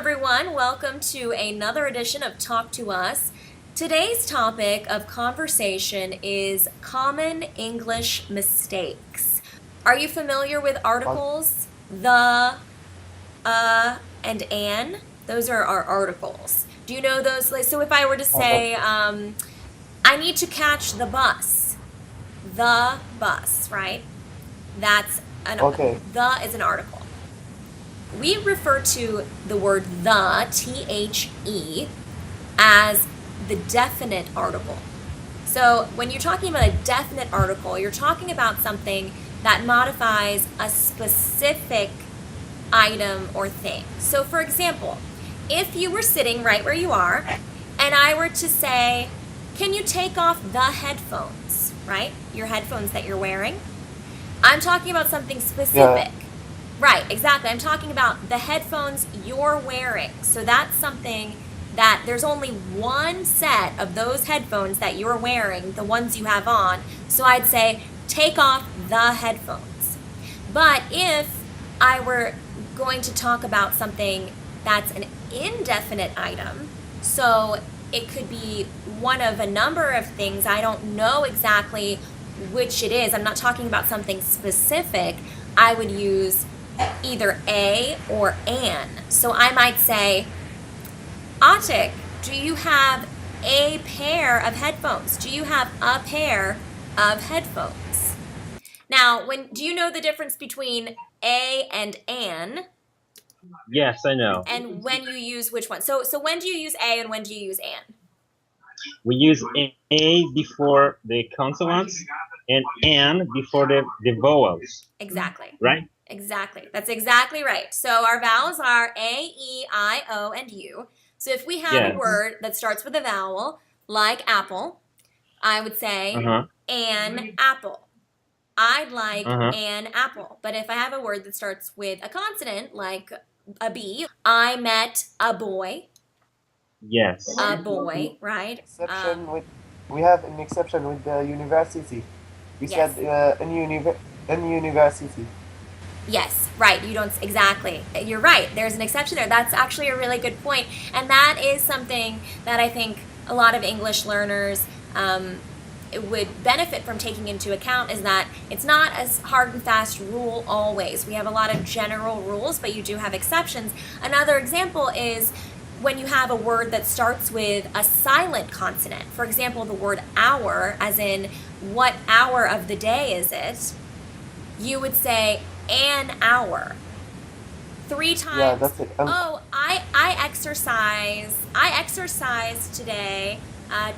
everyone. Welcome to another edition of Talk to Us. Today's topic of conversation is common English mistakes. Are you familiar with articles? The, and an? Those are our articles. Do you know those? So if I were to say, I need to catch the bus, right? That's Okay. the is an article. We refer to the word the, T-H-E, as the definite article. So when you're talking about a definite article, you're talking about something that modifies a specific item or thing. So for example, if you were sitting right where you are, and I were to say, can you take off the headphones, right? Your headphones that you're wearing. I'm talking about something specific. Yeah. Right, exactly. I'm talking about the headphones you're wearing. So that's something that there's only one set of those headphones that you're wearing, the ones you have on. So I'd say, take off the headphones. But if I were going to talk about something that's an indefinite item, so it could be one of a number of things, I don't know exactly which it is, I'm not talking about something specific, I would use either a or an. So I might say, Atik, do you have a pair of headphones? Do you have a pair of headphones? Now, do you know the difference between a and an, Yes, I know. and when you use which one? So when do you use a and when do you use an? We use A before the consonants and N before the vowels, Exactly. right? Exactly. That's exactly right. So our vowels are A, E, I, O, and U. So if we have Yes. a word that starts with a vowel, like apple, I would say an apple. I'd like an apple. But if I have a word that starts with a consonant, like a B, I met a boy. Yes. A boy, right? We have an exception with the university. We Yes. said in university. Yes, right. You don't exactly. You're right. There's an exception there. That's actually a really good point, and that is something that I think a lot of English learners would benefit from taking into account. Is that it's not as hard and fast rule always. We have a lot of general rules, but you do have exceptions. Another example is when you have a word that starts with a silent consonant. For example, the word hour, as in what hour of the day is it? You would say an hour. 3 times. Yeah, that's it. I exercise today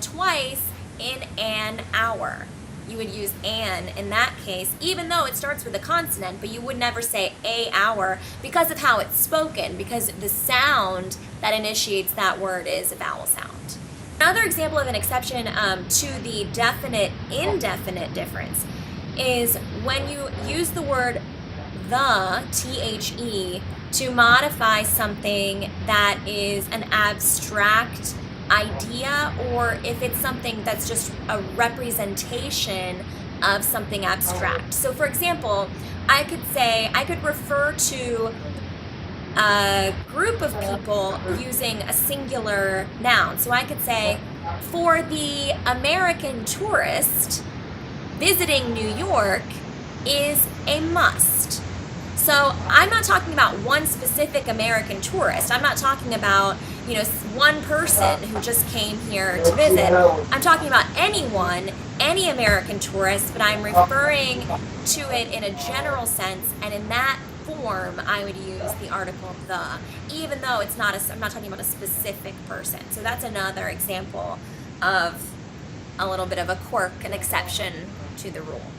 twice in an hour. You would use an in that case, even though it starts with a consonant, but you would never say a hour because of how it's spoken, because the sound that initiates that word is a vowel sound. Another example of an exception to the definite indefinite difference is when you use the word the, T-H-E, to modify something that is an abstract idea, or if it's something that's just a representation of something abstract. So for example, I could refer to a group of people using a singular noun. So I could say, for the American tourist, visiting New York is a must. So I'm not talking about one specific American tourist. I'm not talking about, one person who just came here to visit. I'm talking about anyone, any American tourist, but I'm referring to it in a general sense, and in that form I would use the article the, even though I'm not talking about a specific person. So that's another example of a little bit of a quirk, an exception to the rule.